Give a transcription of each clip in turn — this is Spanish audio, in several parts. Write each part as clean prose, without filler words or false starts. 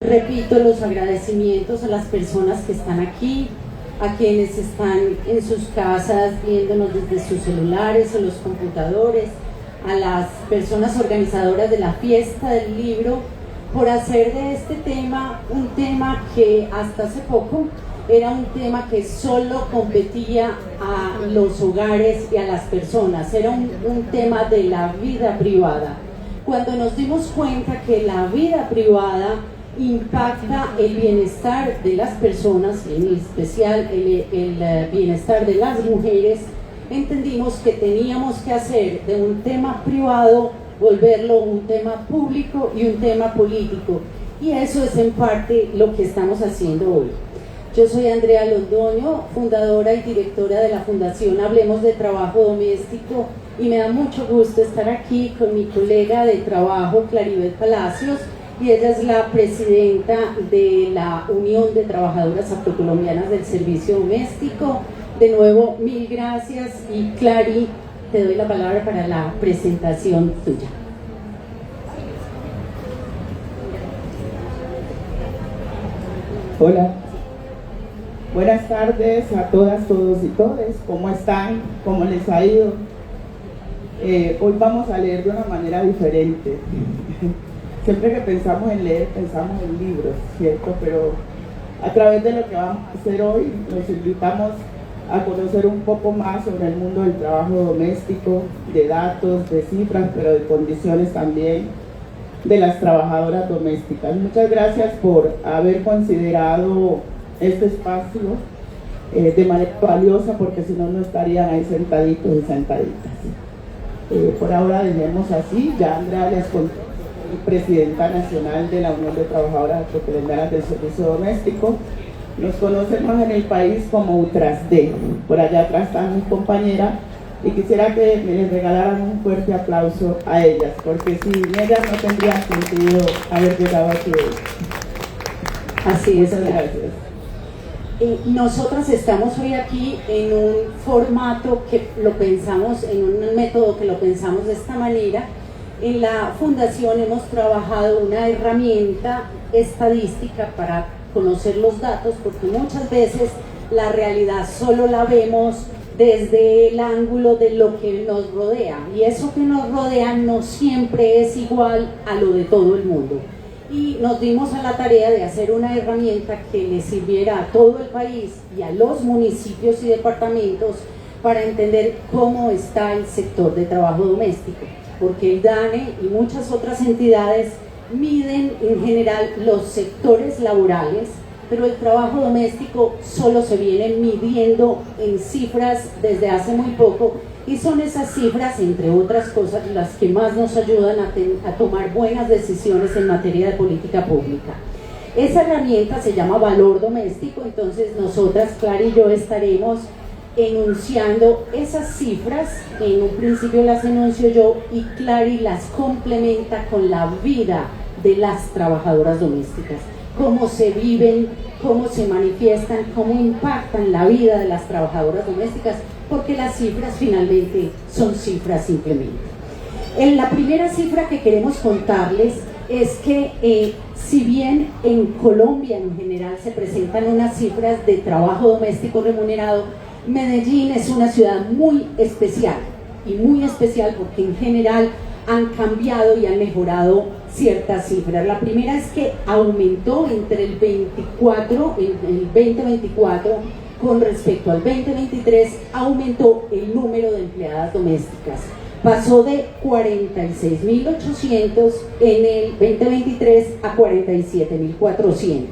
Repito los agradecimientos a las personas que están aquí, a quienes están en sus casas viéndonos desde sus celulares o los computadores, a las personas organizadoras de la fiesta del libro, por hacer de este tema un tema que hasta hace poco era un tema que solo competía a los hogares y a las personas, era un tema de la vida privada. Cuando nos dimos cuenta que la vida privada impacta el bienestar de las personas, en especial el bienestar de las mujeres, entendimos que teníamos que hacer de un tema privado, volverlo un tema público y un tema político, y eso es en parte lo que estamos haciendo hoy. Yo soy Andrea Londoño, fundadora y directora de la Fundación Hablemos de Trabajo Doméstico, y me da mucho gusto estar aquí con mi colega de trabajo, Claribel Palacios, y ella es la presidenta de la Unión de Trabajadoras Afrocolombianas del Servicio Doméstico. De nuevo, mil gracias, y Clary, te doy la palabra para la presentación tuya. Hola, buenas tardes a todas, todos y todes. ¿Cómo están? ¿Cómo les ha ido? Hoy vamos a leer de una manera diferente. Siempre que pensamos en leer, pensamos en libros, ¿cierto? Pero a través de lo que vamos a hacer hoy, los invitamos a conocer un poco más sobre el mundo del trabajo doméstico, de datos, de cifras, pero de condiciones también de las trabajadoras domésticas. Muchas gracias por haber considerado este espacio de manera valiosa, porque si no, no estarían ahí sentaditos y sentaditas. Por ahora dejemos así. Ya Andrea les contó, presidenta nacional de la Unión de Trabajadoras Afrocolombianas del Servicio Doméstico. Nos conocen más en el país como UTRASD. Por allá atrás está mi compañera, y quisiera que me les regalaran un fuerte aplauso a ellas, porque sin ellas no tendría sentido haber llegado aquí hoy. Así es. Muchas gracias. Nosotras estamos hoy aquí en un formato que lo pensamos, en un método que lo pensamos de esta manera. En la Fundación hemos trabajado una herramienta estadística para conocer los datos, porque muchas veces la realidad solo la vemos desde el ángulo de lo que nos rodea, y eso que nos rodea no siempre es igual a lo de todo el mundo. Y nos dimos a la tarea de hacer una herramienta que le sirviera a todo el país y a los municipios y departamentos para entender cómo está el sector de trabajo doméstico, porque el DANE y muchas otras entidades miden en general los sectores laborales, pero el trabajo doméstico solo se viene midiendo en cifras desde hace muy poco, y son esas cifras, entre otras cosas, las que más nos ayudan a tomar buenas decisiones en materia de política pública. Esa herramienta se llama Valor Doméstico. Entonces nosotras, Clara y yo, estaremos enunciando esas cifras. En un principio las enuncio yo, y Clary las complementa con la vida de las trabajadoras domésticas, cómo se viven, cómo se manifiestan, cómo impactan la vida de las trabajadoras domésticas, porque las cifras finalmente son cifras simplemente. La primera cifra que queremos contarles es que si bien en Colombia en general se presentan unas cifras de trabajo doméstico remunerado, Medellín es una ciudad muy especial, y muy especial porque en general han cambiado y han mejorado ciertas cifras. La primera es que aumentó entre el 2024 con respecto al 2023, aumentó el número de empleadas domésticas. Pasó de 46.800 en el 2023 a 47.400.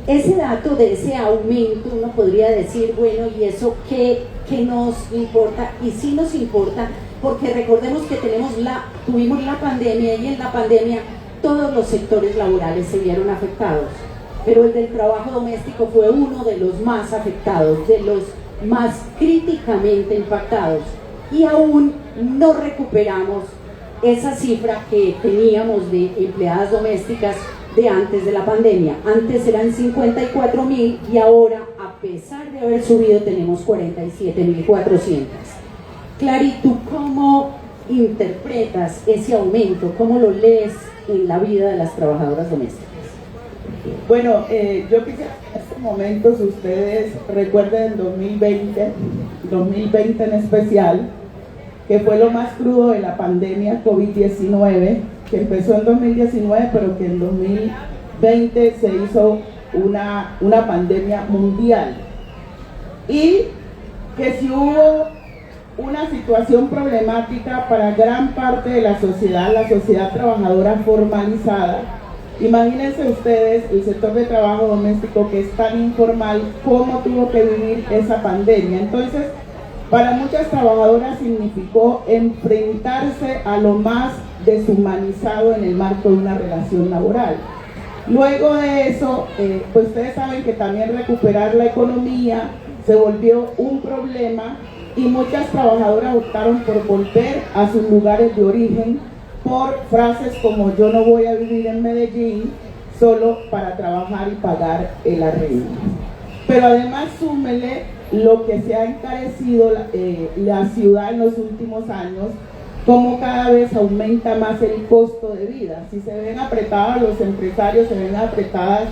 Ese dato de ese aumento, uno podría decir, bueno, ¿y eso qué nos importa? Y sí nos importa, porque recordemos que tuvimos la pandemia, y en la pandemia todos los sectores laborales se vieron afectados, pero el del trabajo doméstico fue uno de los más afectados, de los más críticamente impactados, y aún no recuperamos esa cifra que teníamos de empleadas domésticas de antes de la pandemia. Antes eran 54.000 y ahora, a pesar de haber subido, tenemos 47.400. Clary, ¿tú cómo interpretas ese aumento? ¿Cómo lo lees en la vida de las trabajadoras domésticas? Bueno, yo quisiera en estos momentos ustedes recuerden 2020 en especial, que fue lo más crudo de la pandemia COVID-19, que empezó en 2019, pero que en 2020 se hizo una pandemia mundial. Y que si hubo una situación problemática para gran parte de la sociedad trabajadora formalizada, imagínense ustedes el sector de trabajo doméstico, que es tan informal, cómo tuvo que vivir esa pandemia. Entonces, para muchas trabajadoras significó enfrentarse a lo más deshumanizado en el marco de una relación laboral. Luego de eso, pues ustedes saben que también recuperar la economía se volvió un problema y muchas trabajadoras optaron por volver a sus lugares de origen por frases como: yo no voy a vivir en Medellín solo para trabajar y pagar el arriendo. Pero además súmele lo que se ha encarecido la ciudad en los últimos años, cómo cada vez aumenta más el costo de vida. Si se ven apretados los empresarios, se ven apretadas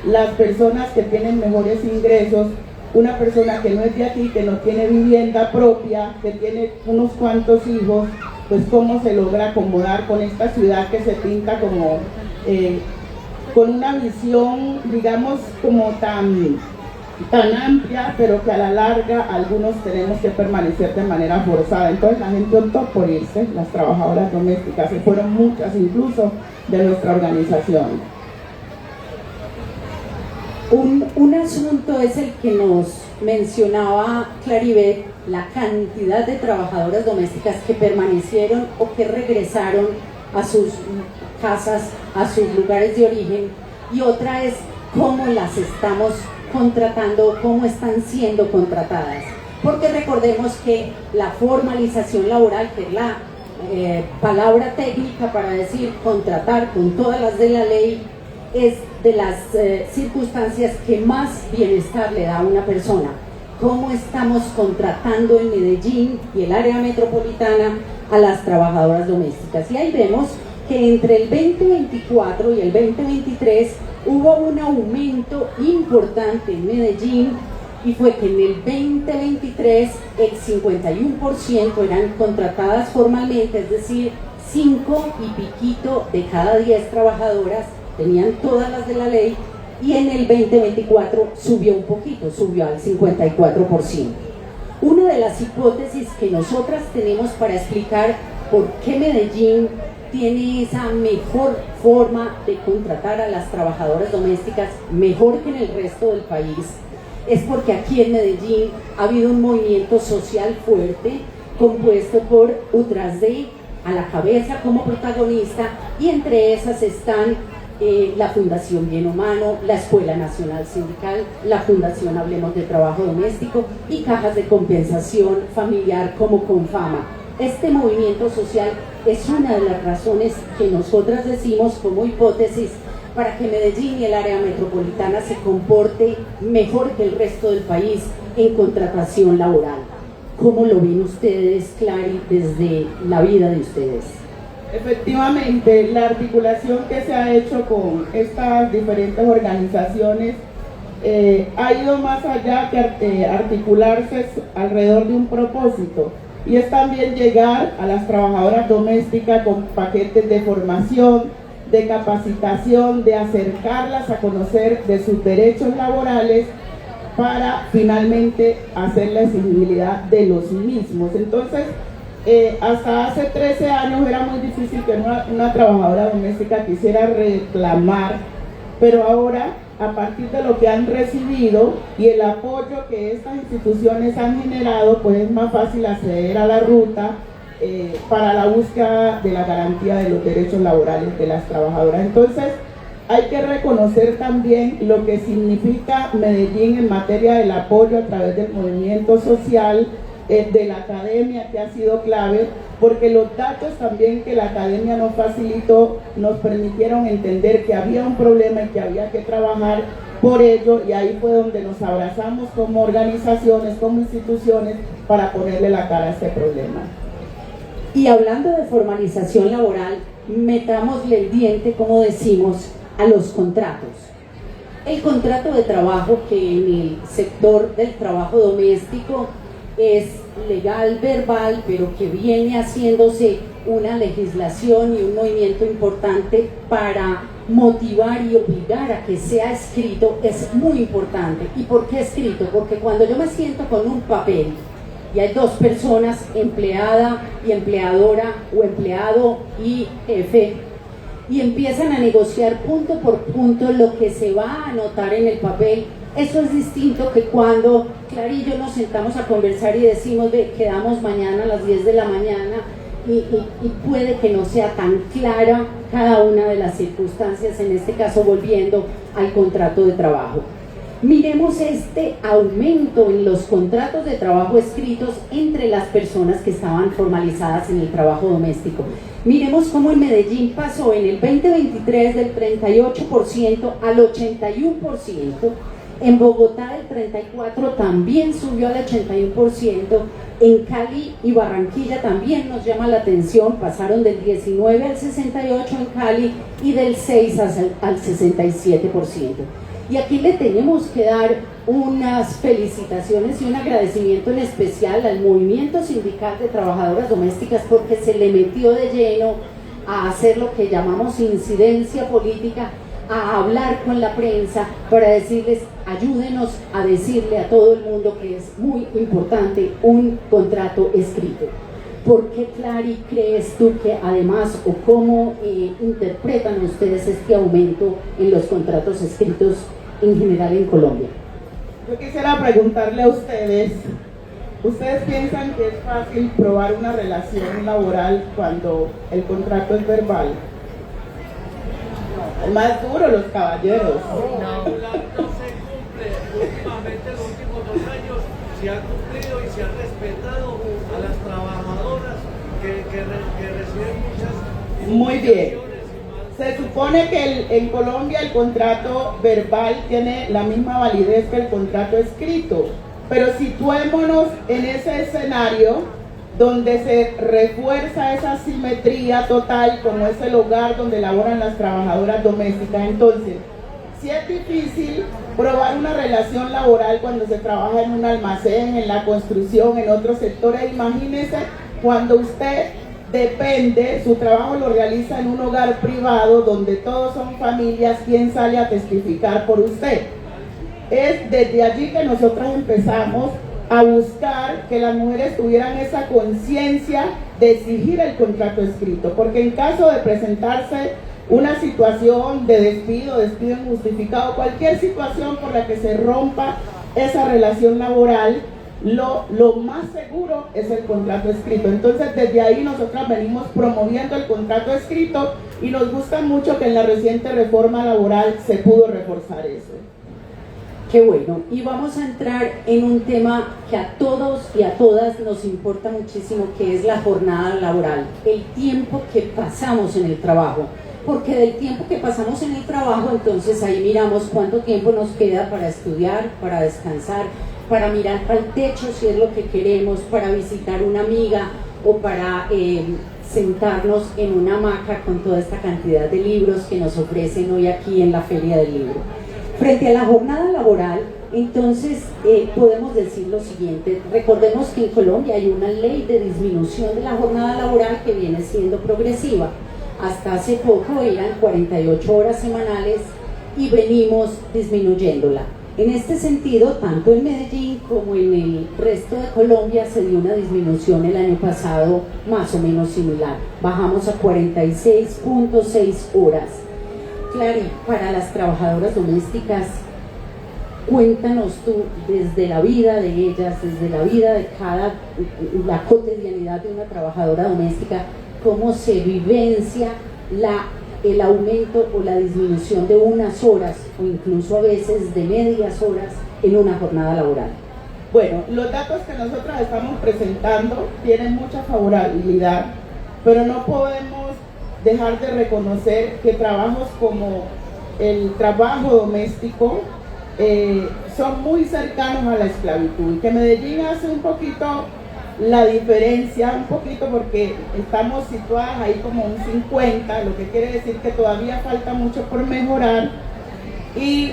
las personas que tienen mejores ingresos. Una persona que no es de aquí, que no tiene vivienda propia, que tiene unos cuantos hijos, pues cómo se logra acomodar con esta ciudad que se pinta como con una visión, digamos, como tan amplia, pero que a la larga algunos tenemos que permanecer de manera forzada. Entonces la gente optó por irse, las trabajadoras domésticas, se fueron muchas incluso de nuestra organización. Un asunto es el que nos mencionaba Claribet, la cantidad de trabajadoras domésticas que permanecieron o que regresaron a sus casas, a sus lugares de origen, y otra es cómo las estamos contratando, cómo están siendo contratadas. Porque recordemos que la formalización laboral, que es la palabra técnica para decir contratar con todas las de la ley, es de las circunstancias que más bienestar le da a una persona. ¿Cómo estamos contratando en Medellín y el área metropolitana a las trabajadoras domésticas? Y ahí vemos que entre el 2024 y el 2023 hubo un aumento importante en Medellín, y fue que en el 2023 el 51% eran contratadas formalmente, es decir, 5 y piquito de cada 10 trabajadoras tenían todas las de la ley, y en el 2024 subió un poquito, subió al 54%. Una de las hipótesis que nosotras tenemos para explicar por qué Medellín tiene esa mejor forma de contratar a las trabajadoras domésticas, mejor que en el resto del país, es porque aquí en Medellín ha habido un movimiento social fuerte, compuesto por Utrasde a la cabeza como protagonista, y entre esas están la Fundación Bien Humano, la Escuela Nacional Sindical, la Fundación Hablemos de Trabajo Doméstico y cajas de compensación familiar como Confama. Este movimiento social es una de las razones que nosotras decimos como hipótesis para que Medellín y el área metropolitana se comporte mejor que el resto del país en contratación laboral. ¿Cómo lo ven ustedes, Clary, desde la vida de ustedes? Efectivamente, la articulación que se ha hecho con estas diferentes organizaciones ha ido más allá que articularse alrededor de un propósito, y es también llegar a las trabajadoras domésticas con paquetes de formación, de capacitación, de acercarlas a conocer de sus derechos laborales para finalmente hacer la exigibilidad de los mismos. Entonces, hasta hace 13 años era muy difícil que una trabajadora doméstica quisiera reclamar, pero ahora, a partir de lo que han recibido y el apoyo que estas instituciones han generado, pues es más fácil acceder a la ruta para la búsqueda de la garantía de los derechos laborales de las trabajadoras. Entonces, hay que reconocer también lo que significa Medellín en materia del apoyo a través del movimiento social, de la academia, que ha sido clave, porque los datos también que la academia nos facilitó nos permitieron entender que había un problema y que había que trabajar por ello, y ahí fue donde nos abrazamos como organizaciones, como instituciones, para ponerle la cara a este problema. Y hablando de formalización laboral, metámosle el diente, como decimos, a los contratos. El contrato de trabajo, que en el sector del trabajo doméstico es legal, verbal, pero que viene haciéndose una legislación y un movimiento importante para motivar y obligar a que sea escrito, es muy importante. ¿Y por qué escrito? Porque cuando yo me siento con un papel y hay dos personas, empleada y empleadora, o empleado y jefe, y empiezan a negociar punto por punto lo que se va a anotar en el papel, eso es distinto que cuando Clara y yo nos sentamos a conversar y decimos quedamos mañana a las 10 de la mañana y puede que no sea tan clara cada una de las circunstancias, en este caso volviendo al contrato de trabajo. Miremos este aumento en los contratos de trabajo escritos entre las personas que estaban formalizadas en el trabajo doméstico. Miremos cómo en Medellín pasó en el 2023 del 38% al 81%, en Bogotá del 34% también subió al 81%, en Cali y Barranquilla también nos llama la atención, pasaron del 19 al 68% en Cali y del 6 al 67%. Y aquí le tenemos que dar unas felicitaciones y un agradecimiento en especial al Movimiento Sindical de Trabajadoras Domésticas, porque se le metió de lleno a hacer lo que llamamos incidencia política, a hablar con la prensa para decirles, ayúdenos a decirle a todo el mundo que es muy importante un contrato escrito. ¿Por qué, Clary, crees tú que además, o cómo interpretan ustedes este aumento en los contratos escritos en general en Colombia? Yo quisiera preguntarle a ustedes, ¿ustedes piensan que es fácil probar una relación laboral cuando el contrato es verbal? Es más duro, los caballeros. No se cumple. Últimamente, los últimos 2 años, se ha cumplido y se ha respetado a las trabajadoras que reciben muchas. Muy bien. Se supone que en Colombia el contrato verbal tiene la misma validez que el contrato escrito, pero situémonos en ese escenario donde se refuerza esa simetría total, como es el hogar donde laboran las trabajadoras domésticas. Entonces, si es difícil probar una relación laboral cuando se trabaja en un almacén, en la construcción, en otros sectores, imagínese cuando usted depende, su trabajo lo realiza en un hogar privado donde todos son familias, ¿quién sale a testificar por usted? Es desde allí que nosotros empezamos a buscar que las mujeres tuvieran esa conciencia de exigir el contrato escrito, porque en caso de presentarse una situación de despido injustificado, cualquier situación por la que se rompa esa relación laboral, lo más seguro es el contrato escrito. Entonces desde ahí nosotras venimos promoviendo el contrato escrito y nos gusta mucho que en la reciente reforma laboral se pudo reforzar eso. Qué bueno, y vamos a entrar en un tema que a todos y a todas nos importa muchísimo, que es la jornada laboral, el tiempo que pasamos en el trabajo, porque del tiempo que pasamos en el trabajo, entonces ahí miramos cuánto tiempo nos queda para estudiar, para descansar, para mirar al techo si es lo que queremos, para visitar una amiga o para sentarnos en una hamaca con toda esta cantidad de libros que nos ofrecen hoy aquí en la Feria del Libro. Frente a la jornada laboral, entonces podemos decir lo siguiente: recordemos que en Colombia hay una ley de disminución de la jornada laboral que viene siendo progresiva. Hasta hace poco eran 48 horas semanales y venimos disminuyéndola. En este sentido, tanto en Medellín como en el resto de Colombia se dio una disminución el año pasado más o menos similar. Bajamos a 46.6 horas. Clary, para las trabajadoras domésticas, cuéntanos tú, desde la vida de ellas, desde la vida de la cotidianidad de una trabajadora doméstica, cómo se vivencia el aumento o la disminución de unas horas o incluso a veces de medias horas en una jornada laboral. Bueno, los datos que nosotros estamos presentando tienen mucha favorabilidad, pero no podemos dejar de reconocer que trabajos como el trabajo doméstico son muy cercanos a la esclavitud, y que Medellín hace un poquito la diferencia, un poquito porque estamos situadas ahí como un 50, lo que quiere decir que todavía falta mucho por mejorar. Y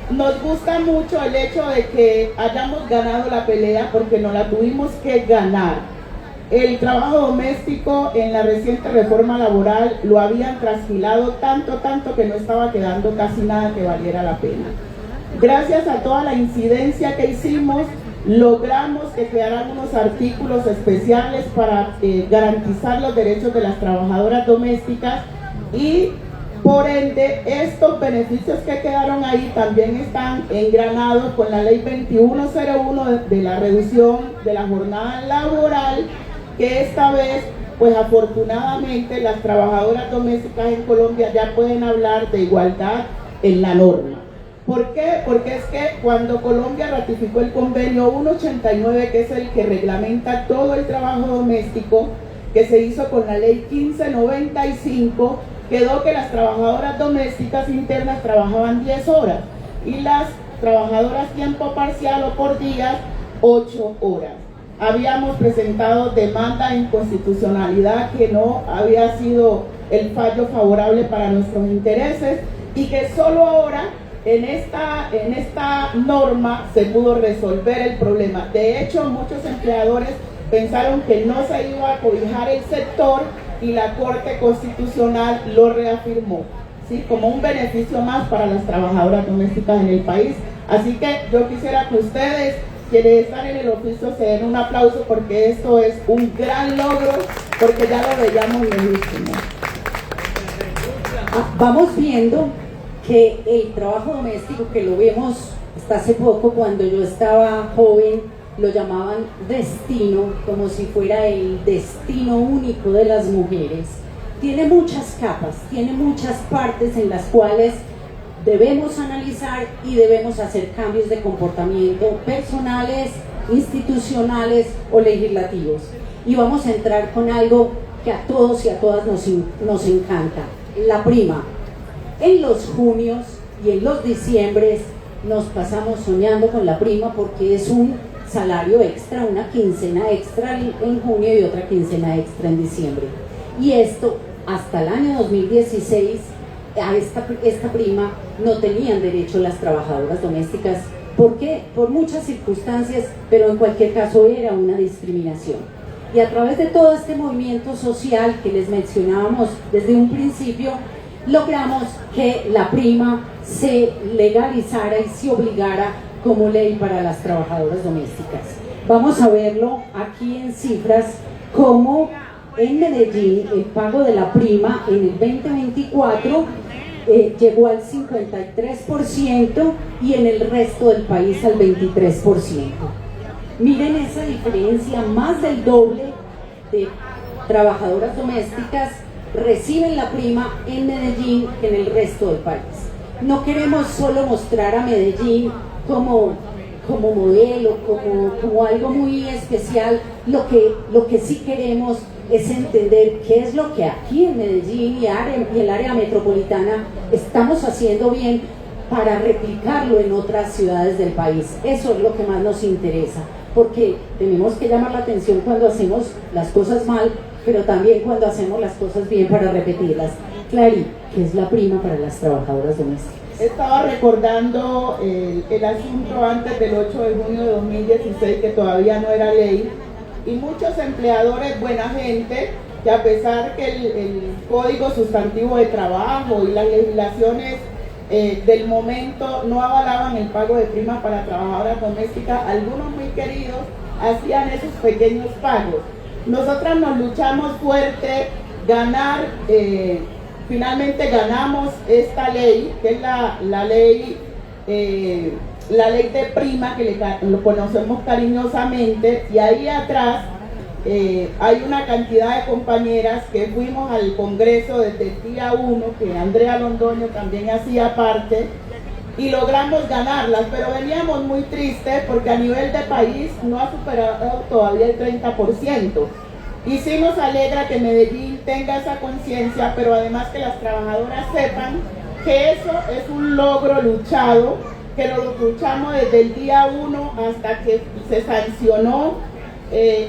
Nos gusta mucho el hecho de que hayamos ganado la pelea porque nos la tuvimos que ganar. El trabajo doméstico en la reciente reforma laboral lo habían trasquilado tanto que no estaba quedando casi nada que valiera la pena. Gracias a toda la incidencia que hicimos, logramos que quedaran unos artículos especiales para garantizar los derechos de las trabajadoras domésticas y por ende estos beneficios que quedaron ahí también están engranados con la ley 2101 de la reducción de la jornada laboral, que esta vez pues afortunadamente las trabajadoras domésticas en Colombia ya pueden hablar de igualdad en la norma. ¿Por qué? Porque es que cuando Colombia ratificó el convenio 189, que es el que reglamenta todo el trabajo doméstico, que se hizo con la ley 1595, quedó que las trabajadoras domésticas internas trabajaban 10 horas y las trabajadoras tiempo parcial o por día 8 horas. Habíamos presentado demanda de inconstitucionalidad que no había sido el fallo favorable para nuestros intereses y que solo ahora en esta norma se pudo resolver el problema. De hecho, muchos empleadores pensaron que no se iba a cobijar el sector y la Corte Constitucional lo reafirmó, ¿sí? Como un beneficio más para las trabajadoras domésticas en el país. Así que yo quisiera que ustedes, quienes están en el oficio, se den un aplauso porque esto es un gran logro, porque ya lo veíamos legítimo. Vamos viendo que el trabajo doméstico, que lo vemos hasta hace poco, cuando yo estaba joven, lo llamaban destino, como si fuera el destino único de las mujeres. Tiene muchas capas, tiene muchas partes en las cuales debemos analizar y debemos hacer cambios de comportamiento personales, institucionales o legislativos. Y vamos a entrar con algo que a todos y a todas nos encanta, la prima. En los junios y en los diciembres nos pasamos soñando con la prima porque es un salario extra, una quincena extra en junio y otra quincena extra en diciembre. Y esto, hasta el año 2016, a esta prima no tenían derecho las trabajadoras domésticas. ¿Por qué? Por muchas circunstancias, pero en cualquier caso era una discriminación. Y a través de todo este movimiento social que les mencionábamos desde un principio, logramos que la prima se legalizara y se obligara como ley para las trabajadoras domésticas. Vamos a verlo aquí en cifras, como en Medellín el pago de la prima en el 2024 llegó al 53% y en el resto del país al 23%. Miren esa diferencia, más del doble de trabajadoras domésticas reciben la prima en Medellín que en el resto del país. No queremos solo mostrar a Medellín como modelo, como algo muy especial. Lo que sí queremos es entender qué es lo que aquí en Medellín y el área metropolitana estamos haciendo bien para replicarlo en otras ciudades del país. Eso es lo que más nos interesa, porque tenemos que llamar la atención cuando hacemos las cosas mal, pero también cuando hacemos las cosas bien para repetirlas. Clary, ¿qué es la prima para las trabajadoras domésticas? Estaba recordando el asunto antes del 8 de junio de 2016, que todavía no era ley, y muchos empleadores, buena gente, que a pesar que el Código Sustantivo de Trabajo y las legislaciones del momento no avalaban el pago de prima para trabajadoras domésticas, algunos muy queridos hacían esos pequeños pagos. Nosotras nos luchamos fuerte, finalmente ganamos esta ley, que es la ley de prima, que lo conocemos cariñosamente, y ahí atrás hay una cantidad de compañeras que fuimos al Congreso desde el día 1, que Andrea Londoño también hacía parte, y logramos ganarlas, pero veníamos muy tristes porque a nivel de país no ha superado todavía el 30%. Y sí nos alegra que Medellín tenga esa conciencia, pero además que las trabajadoras sepan que eso es un logro luchado, que lo luchamos desde el día 1 hasta que se sancionó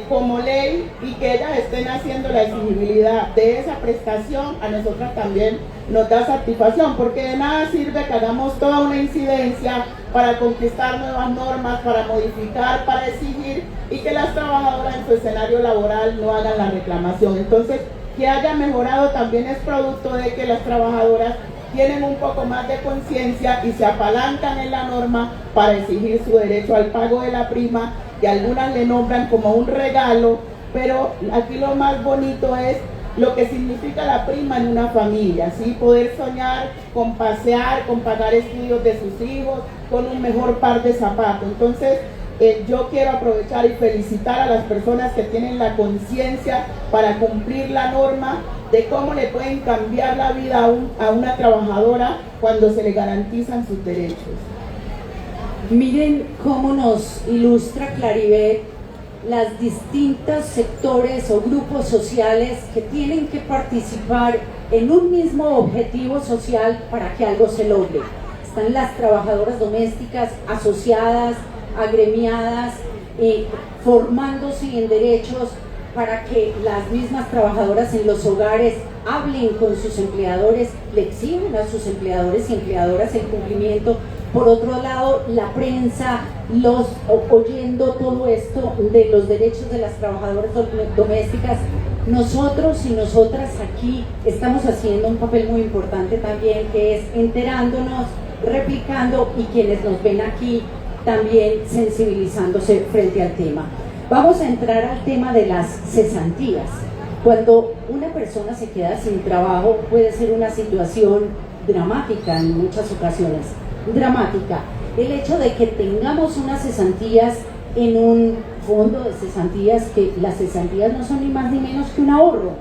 como ley y que ellas estén haciendo la exigibilidad de esa prestación, a nosotras también nos da satisfacción, porque de nada sirve que hagamos toda una incidencia para conquistar nuevas normas, para modificar, para exigir, y que las trabajadoras en su escenario laboral no hagan la reclamación. Entonces, que haya mejorado también es producto de que las trabajadoras tienen un poco más de conciencia y se apalancan en la norma para exigir su derecho al pago de la prima, que algunas le nombran como un regalo, pero aquí lo más bonito es lo que significa la prima en una familia, ¿sí? Poder soñar con pasear, con pagar estudios de sus hijos, con un mejor par de zapatos. Entonces, yo quiero aprovechar y felicitar a las personas que tienen la conciencia para cumplir la norma de cómo le pueden cambiar la vida a una trabajadora cuando se le garantizan sus derechos. Miren cómo nos ilustra Claribet las distintos sectores o grupos sociales que tienen que participar en un mismo objetivo social para que algo se logre. Están las trabajadoras domésticas asociadas, agremiadas, formándose en derechos para que las mismas trabajadoras en los hogares hablen con sus empleadores, le exigen a sus empleadores y empleadoras el cumplimiento. Por otro lado, la prensa, oyendo todo esto de los derechos de las trabajadoras domésticas, nosotros y nosotras aquí estamos haciendo un papel muy importante también, que es enterándonos, replicando, y quienes nos ven aquí también sensibilizándose frente al tema. Vamos a entrar al tema de las cesantías. Cuando una persona se queda sin trabajo puede ser una situación dramática en muchas ocasiones. Dramática. El hecho de que tengamos unas cesantías en un fondo de cesantías, que las cesantías no son ni más ni menos que un ahorro.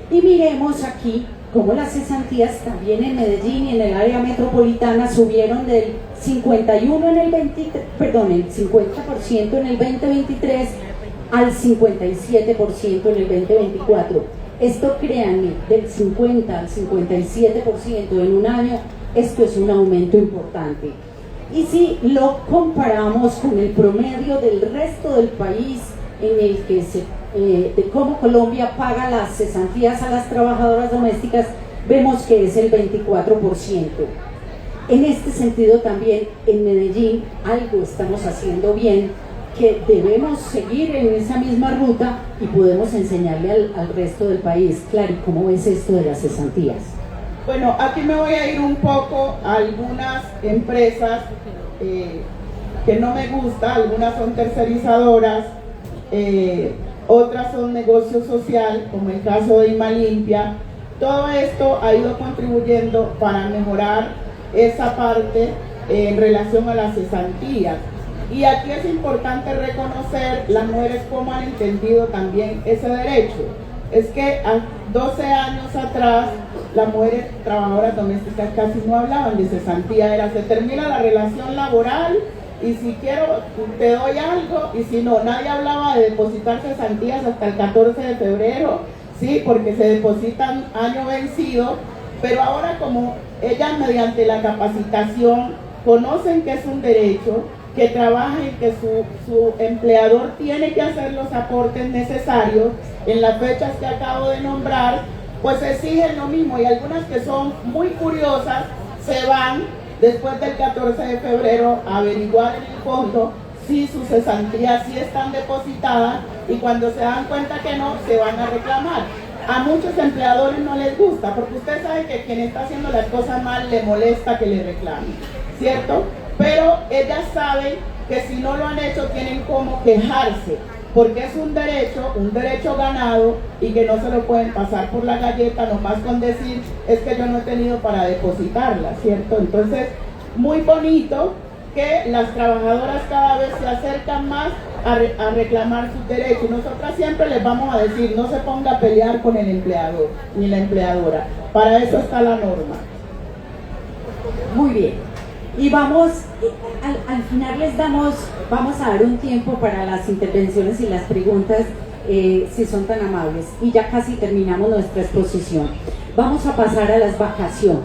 Y miremos aquí cómo las cesantías también en Medellín y en el área metropolitana subieron del 51 en el 23, perdón, el 50% en el 2023 al 57% en el 2024. Esto, créanme, del 50 al 57% en un año, esto es un aumento importante. Y si lo comparamos con el promedio del resto del país, en el que de cómo Colombia paga las cesantías a las trabajadoras domésticas, vemos que es el 24%. En este sentido también en Medellín algo estamos haciendo bien, que debemos seguir en esa misma ruta y podemos enseñarle al resto del país. Clary, ¿cómo ves esto de las cesantías? Bueno, aquí me voy a ir un poco a algunas empresas que no me gusta, algunas son tercerizadoras, otras son negocio social, como el caso de Imalimpia. Todo esto ha ido contribuyendo para mejorar esa parte en relación a las cesantías. Y aquí es importante reconocer las mujeres cómo han entendido también ese derecho. Es que a 12 años atrás las mujeres trabajadoras domésticas casi no hablaban de cesantía, era se termina la relación laboral y si quiero te doy algo, y si no, nadie hablaba de depositar cesantías hasta el 14 de febrero, sí, porque se depositan año vencido, pero ahora como ellas mediante la capacitación conocen que es un derecho, que trabajen, que su empleador tiene que hacer los aportes necesarios en las fechas que acabo de nombrar, pues exigen lo mismo, y algunas que son muy curiosas se van después del 14 de febrero a averiguar en el fondo si sus cesantías sí están depositadas, y cuando se dan cuenta que no, se van a reclamar. A muchos empleadores no les gusta, porque usted sabe que quien está haciendo las cosas mal le molesta que le reclamen, ¿cierto? Pero ellas saben que si no lo han hecho tienen como quejarse, porque es un derecho ganado, y que no se lo pueden pasar por la galleta nomás con decir es que yo no he tenido para depositarla, ¿cierto? Entonces, muy bonito que las trabajadoras cada vez se acercan más a reclamar sus derechos. Nosotras siempre les vamos a decir, no se ponga a pelear con el empleador ni la empleadora, para eso está la norma. Muy bien. Y vamos, al final vamos a dar un tiempo para las intervenciones y las preguntas, si son tan amables. Y ya casi terminamos nuestra exposición. Vamos a pasar a las vacaciones.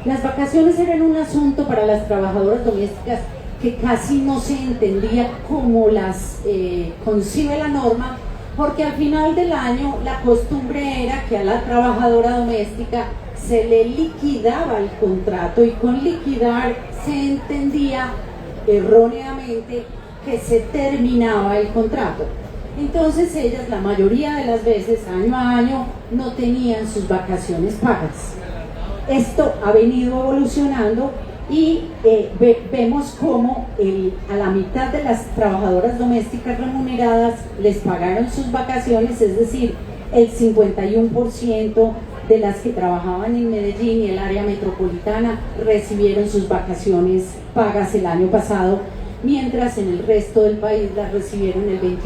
Las vacaciones eran un asunto para las trabajadoras domésticas que casi no se entendía cómo las concibe la norma, porque al final del año la costumbre era que a la trabajadora doméstica se le liquidaba el contrato, y con liquidar se entendía erróneamente que se terminaba el contrato. Entonces ellas, la mayoría de las veces, año a año, no tenían sus vacaciones pagas. Esto ha venido evolucionando y vemos cómo a la mitad de las trabajadoras domésticas remuneradas les pagaron sus vacaciones, es decir, el 51% de las que trabajaban en Medellín y el área metropolitana recibieron sus vacaciones pagas el año pasado, mientras en el resto del país las recibieron el 21%.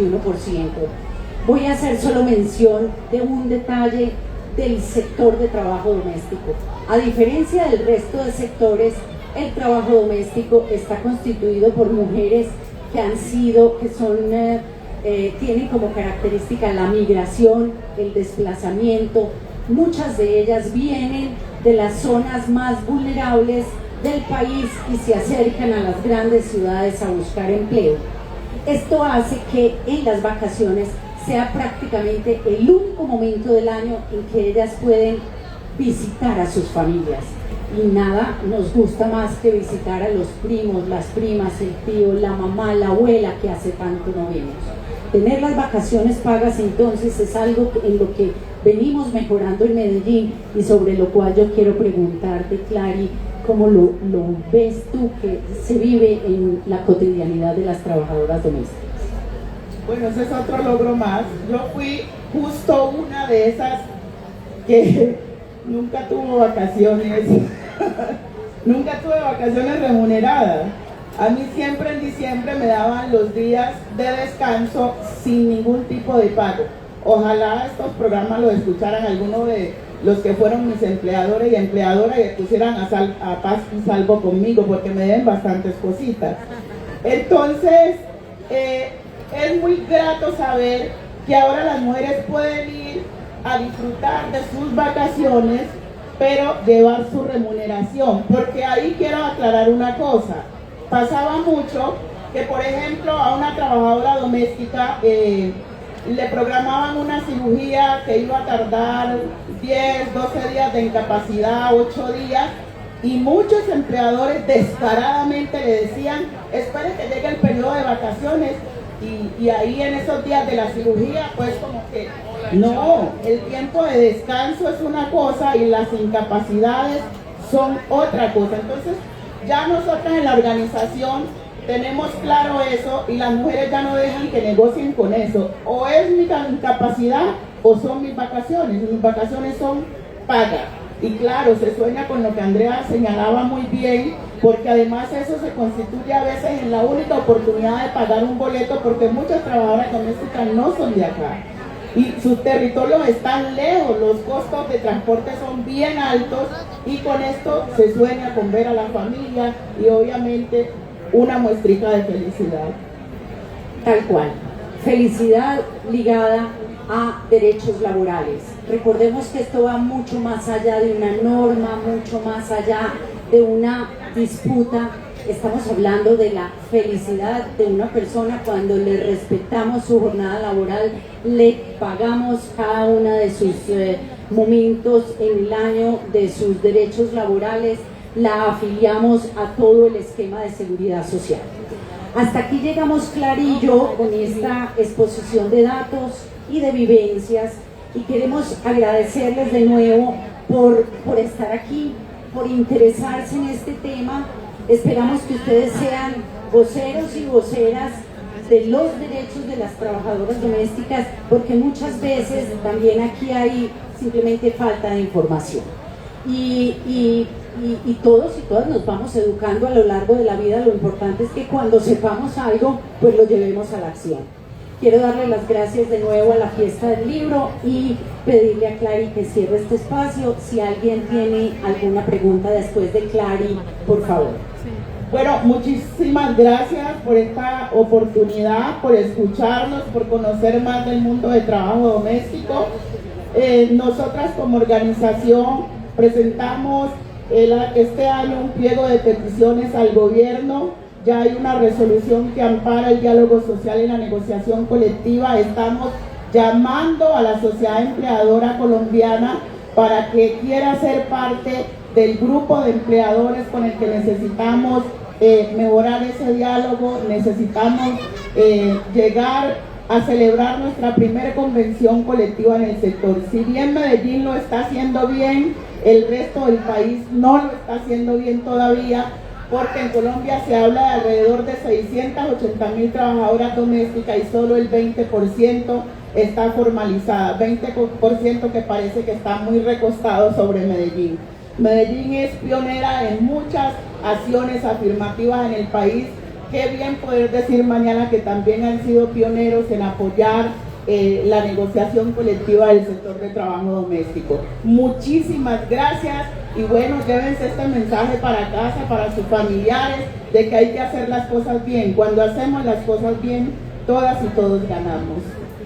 Voy a hacer solo mención de un detalle del sector de trabajo doméstico. A diferencia del resto de sectores, el trabajo doméstico está constituido por mujeres tienen como característica la migración, el desplazamiento. Muchas de ellas vienen de las zonas más vulnerables del país y se acercan a las grandes ciudades a buscar empleo. Esto hace que en las vacaciones sea prácticamente el único momento del año en que ellas pueden visitar a sus familias. Y nada nos gusta más que visitar a los primos, las primas, el tío, la mamá, la abuela, que hace tanto no vemos. Tener las vacaciones pagas entonces es algo en lo que venimos mejorando en Medellín, y sobre lo cual yo quiero preguntarte, Clary, ¿cómo lo ves tú que se vive en la cotidianidad de las trabajadoras domésticas? Bueno, ese es otro logro más. Yo fui justo una de esas que nunca tuvo vacaciones, nunca tuve vacaciones remuneradas. A mí siempre en diciembre me daban los días de descanso sin ningún tipo de pago. Ojalá estos programas lo escucharan algunos de los que fueron mis empleadores y empleadoras, y pusieran a paz y salvo conmigo, porque me deben bastantes cositas. Entonces, es muy grato saber que ahora las mujeres pueden ir a disfrutar de sus vacaciones, pero llevar su remuneración, porque ahí quiero aclarar una cosa. Pasaba mucho que, por ejemplo, a una trabajadora doméstica le programaban una cirugía que iba a tardar 10, 12 días de incapacidad, 8 días, y muchos empleadores descaradamente le decían: espere que llegue el periodo de vacaciones, y ahí en esos días de la cirugía, pues como que no, el tiempo de descanso es una cosa y las incapacidades son otra cosa. Entonces ya nosotras en la organización tenemos claro eso, y las mujeres ya no dejan que negocien con eso. O es mi incapacidad o son mis vacaciones. Mis vacaciones son pagas. Y claro, se sueña con lo que Andrea señalaba muy bien, porque además eso se constituye a veces en la única oportunidad de pagar un boleto, porque muchas trabajadoras domésticas no son de acá y sus territorios están lejos, los costos de transporte son bien altos, y con esto se sueña con ver a la familia y obviamente una muestrita de felicidad. Tal cual, felicidad ligada a derechos laborales. Recordemos que esto va mucho más allá de una norma, mucho más allá de una disputa. Estamos hablando de la felicidad de una persona cuando le respetamos su jornada laboral, le pagamos cada uno de sus momentos en el año, de sus derechos laborales, la afiliamos a todo el esquema de seguridad social. Hasta aquí llegamos, Clary y yo, con esta exposición de datos y de vivencias, y queremos agradecerles de nuevo por estar aquí, por interesarse en este tema. Esperamos que ustedes sean voceros y voceras de los derechos de las trabajadoras domésticas, porque muchas veces también aquí hay simplemente falta de información. Y todos y todas nos vamos educando a lo largo de la vida. Lo importante es que cuando sepamos algo, pues lo llevemos a la acción. Quiero darle las gracias de nuevo a la Fiesta del Libro y pedirle a Clary que cierre este espacio. Si alguien tiene alguna pregunta después de Clary, por favor. Bueno, muchísimas gracias por esta oportunidad, por escucharnos, por conocer más del mundo de trabajo doméstico. Nosotras como organización presentamos este año un pliego de peticiones al gobierno, ya hay una resolución que ampara el diálogo social y la negociación colectiva. Estamos llamando a la sociedad empleadora colombiana para que quiera ser parte del grupo de empleadores con el que necesitamos mejorar ese diálogo. Necesitamos llegar a celebrar nuestra primera convención colectiva en el sector. Si bien Medellín lo está haciendo bien, el resto del país no lo está haciendo bien todavía, porque en Colombia se habla de alrededor de 680.000 trabajadoras domésticas y solo el 20% está formalizada, 20% que parece que está muy recostado sobre Medellín. Medellín es pionera en muchas acciones afirmativas en el país. Qué bien poder decir mañana que también han sido pioneros en apoyar la negociación colectiva del sector de trabajo doméstico. Muchísimas gracias y bueno, llévense este mensaje para casa, para sus familiares, de que hay que hacer las cosas bien. Cuando hacemos las cosas bien, todas y todos ganamos.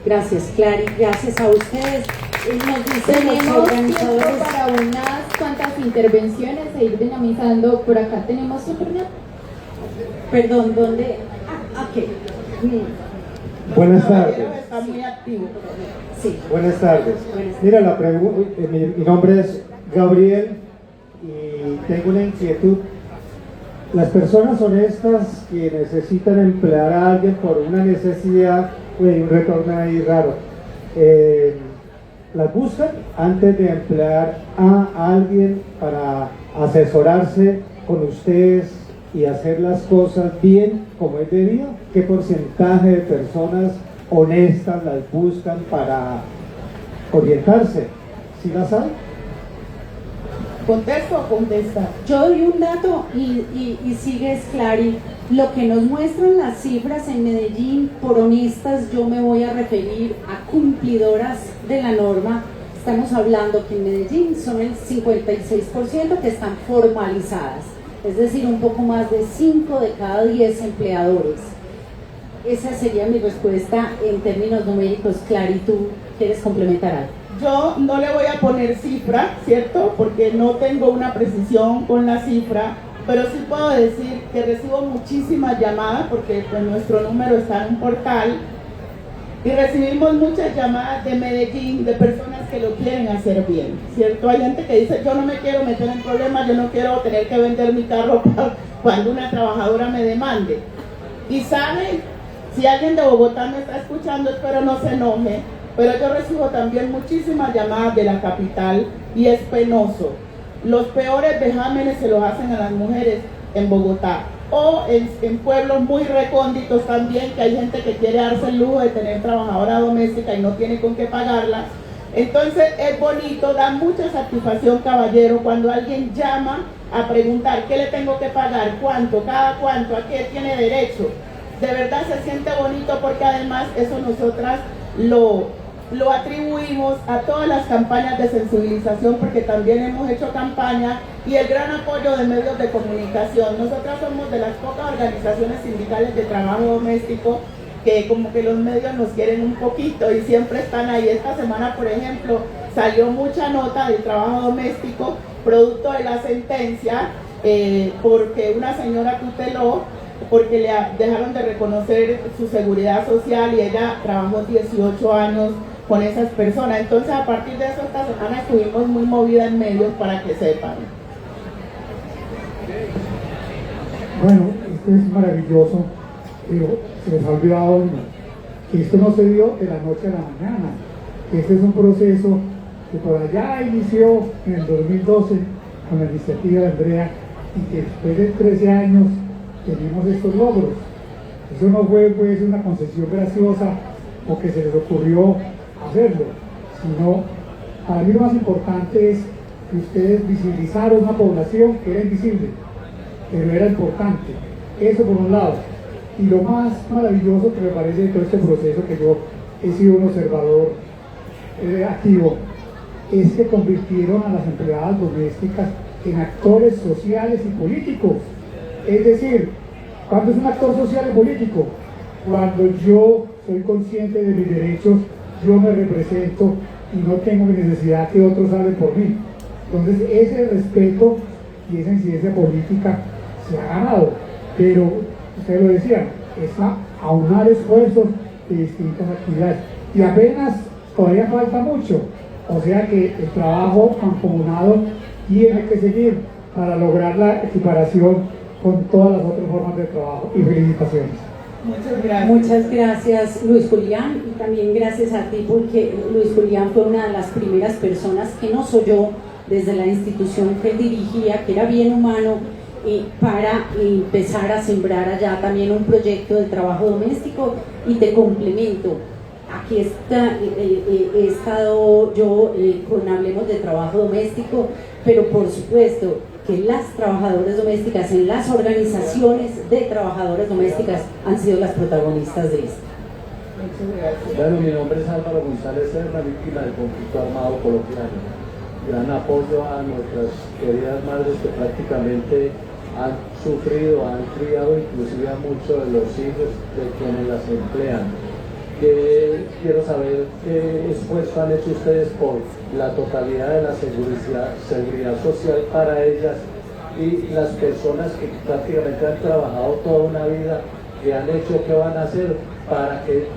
Gracias, Clary, gracias a ustedes. Nos dicen los Tenemos organizadores tiempo para unas cuantas intervenciones e ir dinamizando. Por acá tenemos internet. Perdón, ¿dónde? Ok. Buenas tardes. Está muy activo. Sí. Buenas tardes. Mira, la mi nombre es Gabriel y tengo una inquietud. Las personas honestas que necesitan emplear a alguien por una necesidad, un retorno ahí raro, las buscan antes de emplear a alguien para asesorarse con ustedes y hacer las cosas bien como es debido. ¿Qué porcentaje de personas honestas las buscan para orientarse? ¿Sí las saben? ¿Contesto o contesta? Yo doy un dato y sigues, Clary. Lo que nos muestran las cifras en Medellín, por honestas, yo me voy a referir a cumplidoras de la norma. Estamos hablando que en Medellín son el 56% que están formalizadas, es decir, un poco más de 5 de cada 10 empleadores. Esa sería mi respuesta en términos numéricos. Clary, ¿tú quieres complementar algo? Yo no le voy a poner cifra, ¿cierto? Porque no tengo una precisión con la cifra, pero sí puedo decir que recibo muchísimas llamadas, porque pues, nuestro número está en un portal, y recibimos muchas llamadas de Medellín, de personas que lo quieren hacer bien, ¿cierto? Hay gente que dice, yo no me quiero meter en problemas, yo no quiero tener que vender mi carro cuando una trabajadora me demande. Y saben, si alguien de Bogotá me está escuchando, espero no se enoje, pero yo recibo también muchísimas llamadas de la capital y es penoso. Los peores vejámenes se los hacen a las mujeres en Bogotá o en pueblos muy recónditos también, que hay gente que quiere darse el lujo de tener trabajadora doméstica y no tiene con qué pagarla. Entonces es bonito, da mucha satisfacción, caballero, cuando alguien llama a preguntar qué le tengo que pagar, cuánto, cada cuánto, a qué tiene derecho. De verdad se siente bonito porque además eso nosotras lo atribuimos a todas las campañas de sensibilización, porque también hemos hecho campaña y el gran apoyo de medios de comunicación. Nosotras somos de las pocas organizaciones sindicales de trabajo doméstico que como que los medios nos quieren un poquito y siempre están ahí. Esta semana, por ejemplo, salió mucha nota del trabajo doméstico, producto de la sentencia, porque una señora tuteló, porque le dejaron de reconocer su seguridad social y ella trabajó 18 años con esas personas. Entonces, a partir de eso, esta semana estuvimos muy movida en medios para que sepan. Bueno, esto es maravilloso, pero se les ha olvidado uno, que esto no se dio de la noche a la mañana. Este es un proceso que por allá inició en el 2012 con la iniciativa de Andrea y que después de 13 años tenemos estos logros. Eso no fue pues una concesión graciosa o que se les ocurrió hacerlo, sino para mí lo más importante es que ustedes visibilizaron una población que era invisible, pero era importante. Eso por un lado. Y lo más maravilloso que me parece de todo este proceso, que yo he sido un observador activo, es que convirtieron a las empleadas domésticas en actores sociales y políticos. Es decir, ¿cuándo es un actor social y político? Cuando yo soy consciente de mis derechos, yo me represento y no tengo necesidad que otros hablen por mí. Entonces ese respeto y esa incidencia política se ha ganado, pero ustedes lo decían, es aunar esfuerzos de distintas actividades. Y apenas todavía falta mucho, o sea que el trabajo mancomunado tiene que seguir para lograr la equiparación con todas las otras formas de trabajo. Y felicitaciones. Muchas gracias. Muchas gracias, Luis Julián, y también gracias a ti porque Luis Julián fue una de las primeras personas que nos oyó desde la institución que él dirigía, que era Bien Humano, para empezar a sembrar allá también un proyecto de trabajo doméstico. Y te complemento, aquí he estado yo con Hablemos de Trabajo Doméstico, pero por supuesto que las trabajadoras domésticas en las organizaciones de trabajadoras domésticas han sido las protagonistas de esto. Bueno, mi nombre es Álvaro González Serna, víctima del conflicto armado colombiano. Gran apoyo a nuestras queridas madres que prácticamente han sufrido, han criado inclusive a muchos de los hijos de quienes las emplean. Quiero saber qué esfuerzo han hecho ustedes por la totalidad de la seguridad social para ellas y las personas que prácticamente han trabajado toda una vida, que han hecho, qué van a hacer para que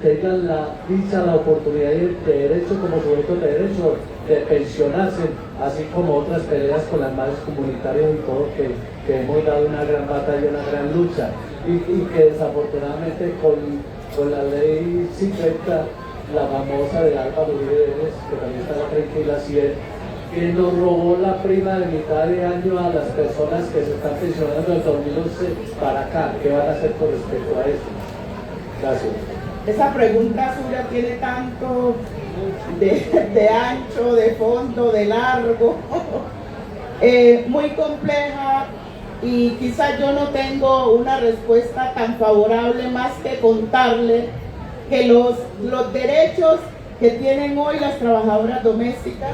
tengan la dicha, la oportunidad y el derecho como sujetos de derecho de pensionarse, así como otras peleas con las madres comunitarias y todo, que hemos dado una gran batalla, una gran lucha, y que desafortunadamente con la ley 50, la famosa de Álvaro Uribe Vélez, que también está tranquila, que nos robó la prima de mitad de año a las personas que se están pensionando del 2011 para acá. ¿Qué van a hacer con respecto a eso? Gracias. Esa pregunta suya tiene tanto de ancho, de fondo, de largo, muy compleja, y quizás yo no tengo una respuesta tan favorable más que contarle que los derechos que tienen hoy las trabajadoras domésticas.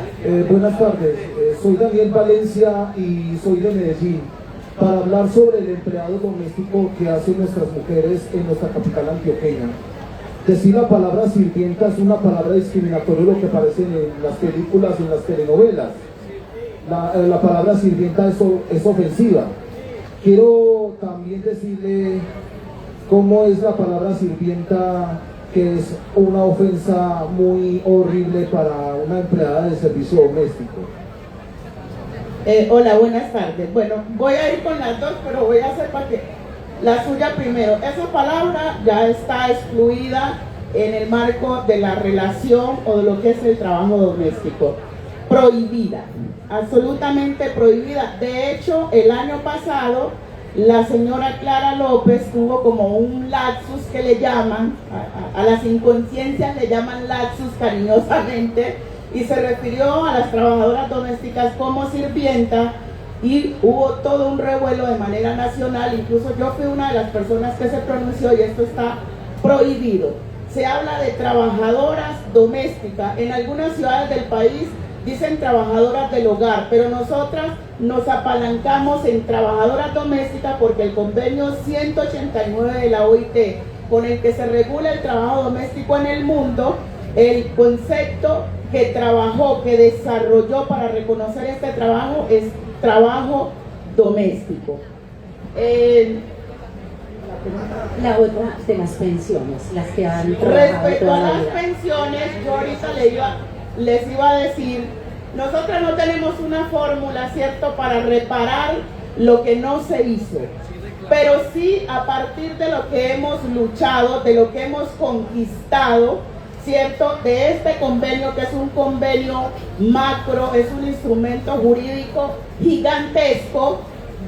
Buenas tardes, soy Daniel Valencia y soy de Medellín para hablar sobre el empleado doméstico que hacen nuestras mujeres en nuestra capital antioqueña. Decir la palabra sirvienta es una palabra discriminatoria, lo que aparece en las películas y en las telenovelas. La palabra sirvienta es ofensiva. Quiero también decirle cómo es la palabra sirvienta, que es una ofensa muy horrible para una empleada de servicio doméstico. Hola, buenas tardes. Bueno, voy a ir con las dos, pero voy a hacer para que la suya primero. Esa palabra ya está excluida en el marco de la relación o de lo que es el trabajo doméstico. Prohibida, absolutamente prohibida. De hecho, el año pasado, la señora Clara López tuvo como un lapsus que le llaman, a las inconsciencias le llaman lapsus cariñosamente, y se refirió a las trabajadoras domésticas como sirvienta, y hubo todo un revuelo de manera nacional. Incluso yo fui una de las personas que se pronunció, y esto está prohibido. Se habla de trabajadoras domésticas. En algunas ciudades del país dicen trabajadoras del hogar, pero nosotras nos apalancamos en trabajadoras domésticas porque el convenio 189 de la OIT, con el que se regula el trabajo doméstico en el mundo, el concepto que trabajó, que desarrolló para reconocer este trabajo es trabajo doméstico. La otra de las pensiones, las que han trabajado Respecto toda a la las vida. pensiones, yo ahorita les iba a decir, nosotros no tenemos una fórmula, ¿cierto?, para reparar lo que no se hizo, pero sí a partir de lo que hemos luchado, de lo que hemos conquistado, ¿cierto?, de este convenio, que es un convenio macro, es un instrumento jurídico gigantesco.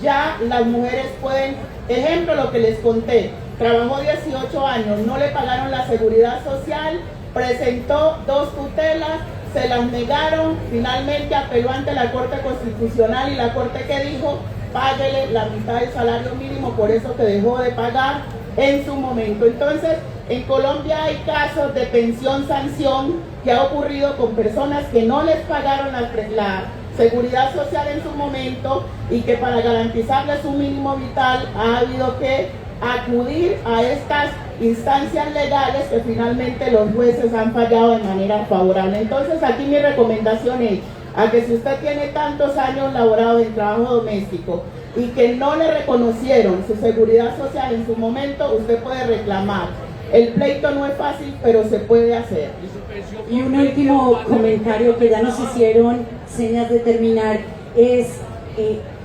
Ya las mujeres pueden, ejemplo lo que les conté, trabajó 18 años, no le pagaron la seguridad social, presentó 2 tutelas, se las negaron, finalmente apeló ante la Corte Constitucional, y la Corte que dijo, páguele la mitad del salario mínimo, por eso que dejó de pagar en su momento. Entonces, en Colombia hay casos de pensión sanción que ha ocurrido con personas que no les pagaron la seguridad social en su momento, y que para garantizarles un mínimo vital ha habido que acudir a estas instancias legales que finalmente los jueces han fallado de manera favorable. Entonces, aquí mi recomendación es a que si usted tiene tantos años laborados en trabajo doméstico, y que no le reconocieron su seguridad social en su momento, usted puede reclamar. El pleito no es fácil, pero se puede hacer. Y un último comentario que ya nos hicieron señas de terminar es,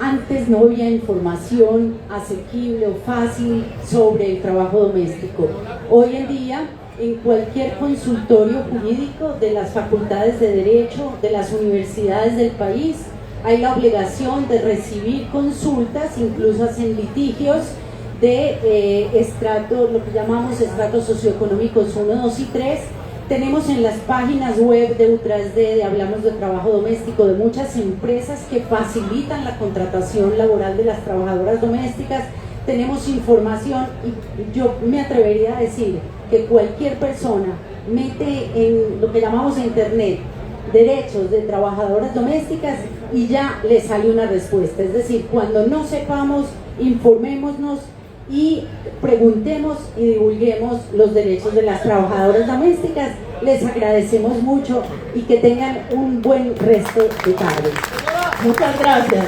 antes no había información asequible o fácil sobre el trabajo doméstico. Hoy en día, en cualquier consultorio jurídico de las facultades de Derecho, de las universidades del país, hay la obligación de recibir consultas, incluso hacen litigios de estrato, lo que llamamos estratos socioeconómicos 1, 2 y 3. Tenemos en las páginas web de U3D, de Hablamos de Trabajo Doméstico, de muchas empresas que facilitan la contratación laboral de las trabajadoras domésticas. Tenemos información y yo me atrevería a decir que cualquier persona mete en lo que llamamos internet derechos de trabajadoras domésticas y ya le sale una respuesta. Es decir, cuando no sepamos, informémonos y preguntemos y divulguemos los derechos de las trabajadoras domésticas. Les agradecemos mucho y que tengan un buen resto de tarde. Muchas gracias.